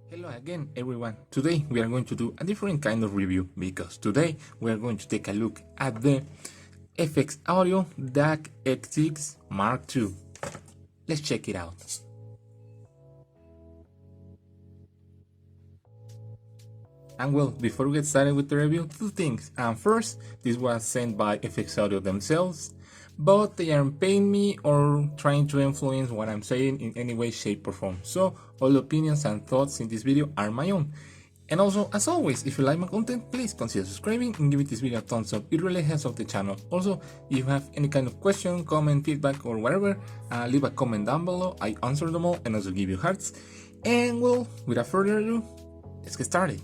Hello again everyone. Today we are going to do a different kind of review because today we are going to take a look at the FX Audio DAC-X6 Mark II. Let's check it out. And well, before we get started with the review, two things. First, this was sent by FX Audio themselves, but they aren't paying me or trying to influence what I'm saying in any way, shape or form. So all opinions and thoughts in this video are my own. And also, as always, if you like my content, please consider subscribing and give this video a thumbs up. It really helps out the channel. Also, if you have any kind of question, comment, feedback or whatever, leave a comment down below. I answer them all and also give you hearts. And well, without further ado, let's get started.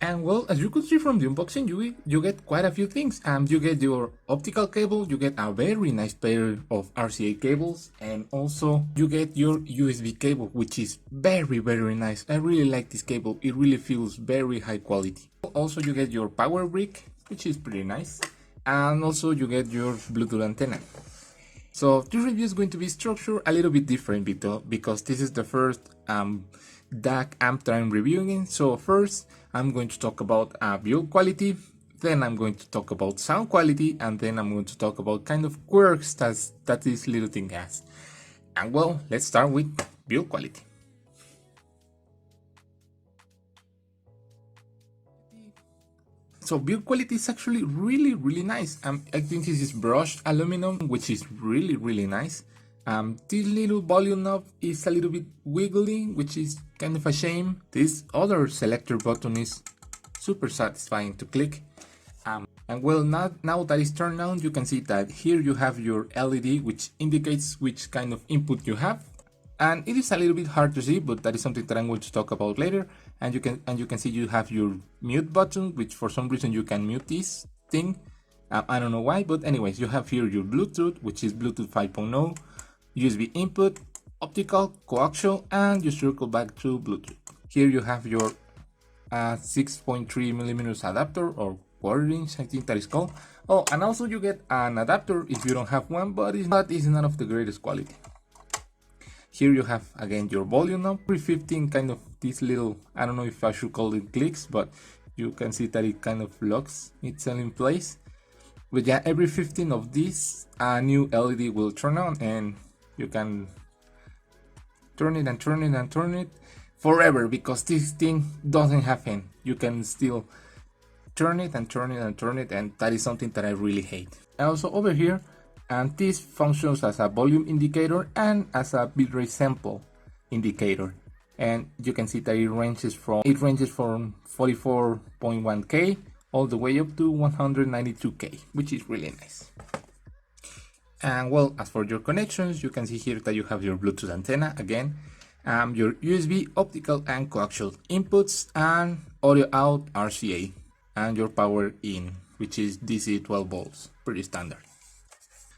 And well, as you could see from the unboxing, you get quite a few things. You get your optical cable, you get a very nice pair of RCA cables, and also you get your USB cable, which is very nice. I really like this cable, it really feels very high quality. Also you get your power brick, which is pretty nice, and also you get your Bluetooth antenna. So this review is going to be structured a little bit different because this is the first DAC amp that I'm reviewing. So first I'm going to talk about build quality, then I'm going to talk about sound quality, and then I'm going to talk about kind of quirks that this little thing has. And well, let's start with build quality. So build quality is actually really nice. I think this is brushed aluminum, which is really nice. This little volume knob is a little bit wiggly, which is kind of a shame. This other selector button is super satisfying to click. And well, now that it's turned on, you can see that here you have your LED, which indicates which kind of input you have. And it is a little bit hard to see, but that is something that I'm going to talk about later. And you can see you have your mute button, which for some reason you can mute this thing. I don't know why, but anyways, you have here your Bluetooth, which is Bluetooth 5.0. USB input, optical, coaxial, and you circle back to Bluetooth. Here you have your 6.3mm adapter, or quarter inch, I think that is called. Oh, and also you get an adapter if you don't have one, but it's not of the greatest quality. Here you have again your volume knob, 315 kind of this little, I don't know if I should call it clicks, but you can see that it kind of locks itself in place. But yeah, every 15 of these, a new LED will turn on, and you can turn it and turn it and turn it forever, because this thing doesn't have end. You can still turn it and turn it and turn it, and that is something that I really hate. And also over here, and this functions as a volume indicator and as a bitrate sample indicator. And you can see that it ranges from 44.1K all the way up to 192K, which is really nice. And well, as for your connections, you can see here that you have your Bluetooth antenna again, your USB, optical and coaxial inputs, and audio out RCA, and your power in, which is DC 12 volts, pretty standard.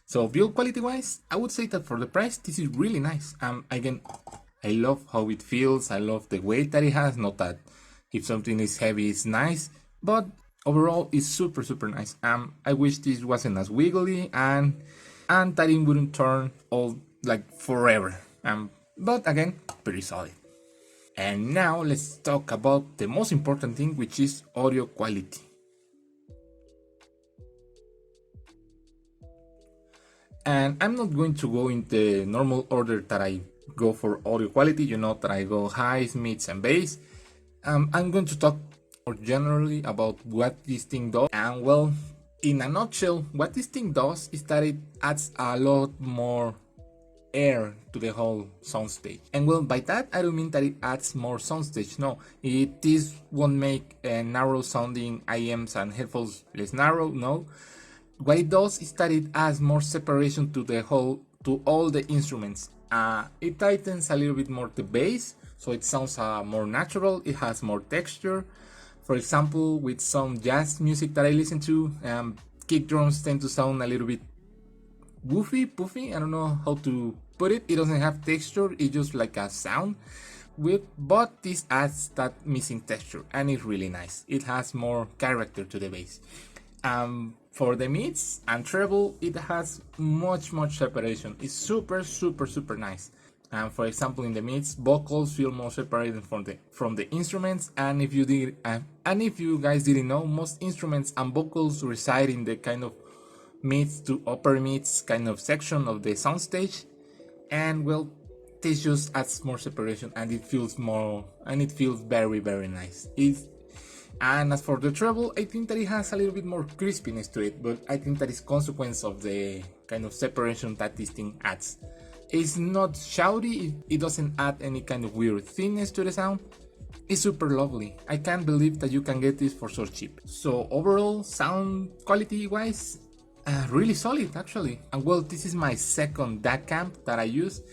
So build quality wise, I would say that for the price, this is really nice. Again, I love how it feels, I love the weight that it has, not that if something is heavy it's nice, but overall it's super nice. I wish this wasn't as wiggly and that it wouldn't turn all like forever. But again, pretty solid. And now let's talk about the most important thing, which is audio quality. And I'm not going to go in the normal order that I go for audio quality, you know, that I go highs, mids, and bass. I'm going to talk more generally about what this thing does. And well, in a nutshell, what this thing does is that it adds a lot more air to the whole soundstage. And well, by that I don't mean that it adds more soundstage. No, this won't make narrow sounding IMs and headphones less narrow. No, what it does is that it adds more separation to all the instruments. It tightens a little bit more the bass, so it sounds more natural. It has more texture. For example, with some jazz music that I listen to, kick drums tend to sound a little bit poofy. I don't know how to put it. It doesn't have texture. It's just like a sound. But this adds that missing texture, and it's really nice. It has more character to the bass. For the mids and treble, it has much separation. It's super nice. For example, in the mids, vocals feel more separated from the instruments. And if you guys didn't know, most instruments and vocals reside in the kind of mids to upper mids kind of section of the soundstage. And well, this just adds more separation, and it feels very nice. And as for the treble, I think that it has a little bit more crispiness to it, but I think that is consequence of the kind of separation that this thing adds. It's not shouty, it doesn't add any kind of weird thinness to the sound. It's super lovely. I can't believe that you can get this for so cheap. So overall, sound quality wise, really solid actually. And well, this is my second DAC amp that I use.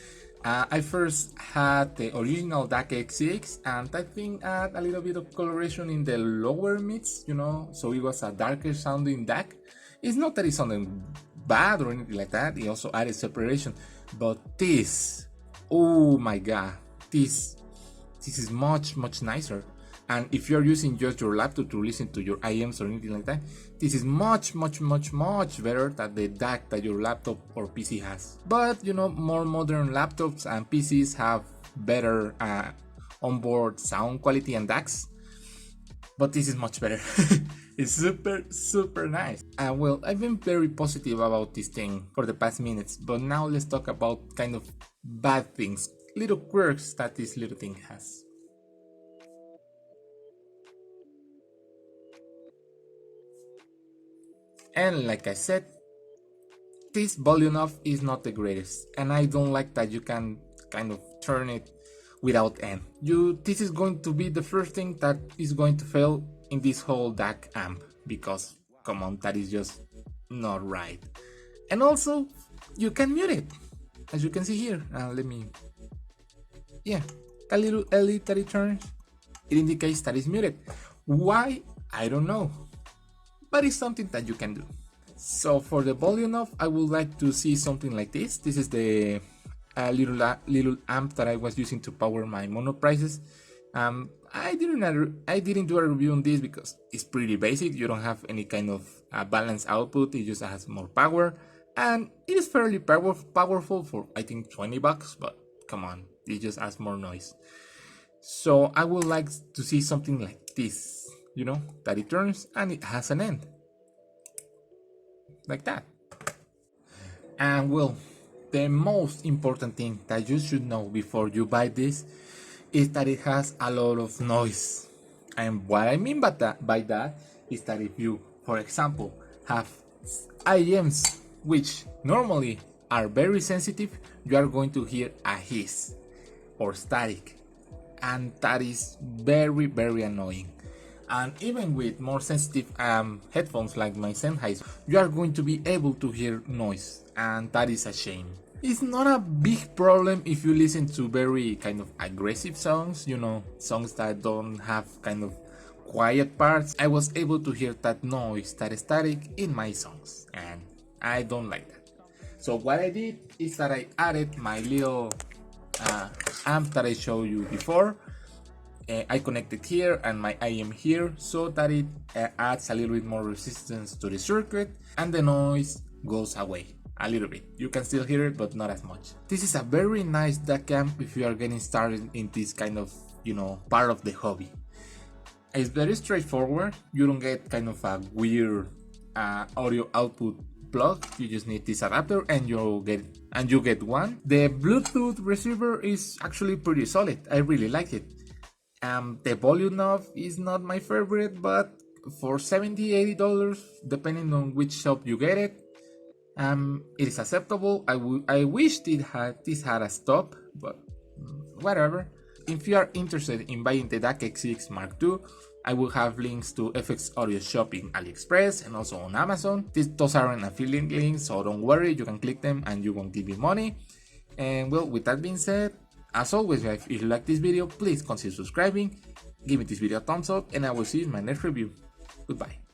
I first had the original DAC-X6, and that thing had a little bit of coloration in the lower mids, you know, so it was a darker sounding DAC. It's not that it sounded bad or anything like that, it also added separation, but this, oh my god, this is much nicer. And if you're using just your laptop to listen to your IMs or anything like that, this is much better than the DAC that your laptop or PC has. But you know, more modern laptops and PCs have better onboard sound quality and DACs, but this is much better. It's super nice. And well, I've been very positive about this thing for the past minutes, but now let's talk about kind of bad things, little quirks that this little thing has. And like I said, this volume off is not the greatest, and I don't like that you can kind of turn it without end. This is going to be the first thing that is going to fail in this whole DAC amp, because come on, that is just not right. And also, you can mute it, as you can see here. A little LED that it turns, it indicates that it's muted. Why? I don't know, but it's something that you can do. So for the volume off, I would like to see something like this. This is the little amp that I was using to power my mono prices. I didn't do a review on this because it's pretty basic. You don't have any kind of balanced output. It just has more power, and it is fairly powerful for I think $20. But come on, it just adds more noise. So I would like to see something like this, you know, that it turns and it has an end, like that. And well, the most important thing that you should know before you buy this is that it has a lot of noise. And what I mean by that is that if you, for example, have IMs which normally are very sensitive, you are going to hear a hiss or static, and that is very annoying. And even with more sensitive headphones like my Sennheiser, you are going to be able to hear noise, and that is a shame. It's not a big problem if you listen to very kind of aggressive songs, you know, songs that don't have kind of quiet parts. I was able to hear that noise, that static in my songs, and I don't like that. So what I did is that I added my little amp that I showed you before. I connected here and my IM here so that it adds a little bit more resistance to the circuit, and the noise goes away a little bit. You can still hear it, but not as much. This is a very nice DAC amp if you are getting started in this kind of part of the hobby. It's very straightforward. You don't get kind of a weird audio output plug. You just need this adapter and you get one. The Bluetooth receiver is actually pretty solid. I really like it. The volume knob is not my favorite, but for $70-$80, depending on which shop you get it, it is acceptable. I wish this had a stop, but whatever. If you are interested in buying the DAC-X6 MkII, I will have links to FX Audio Shop in AliExpress and also on Amazon. Those aren't affiliate links, so don't worry, you can click them and you won't give me money. And well, with that being said, as always, if you like this video, please consider subscribing, give me this video a thumbs up, and I will see you in my next review. Goodbye.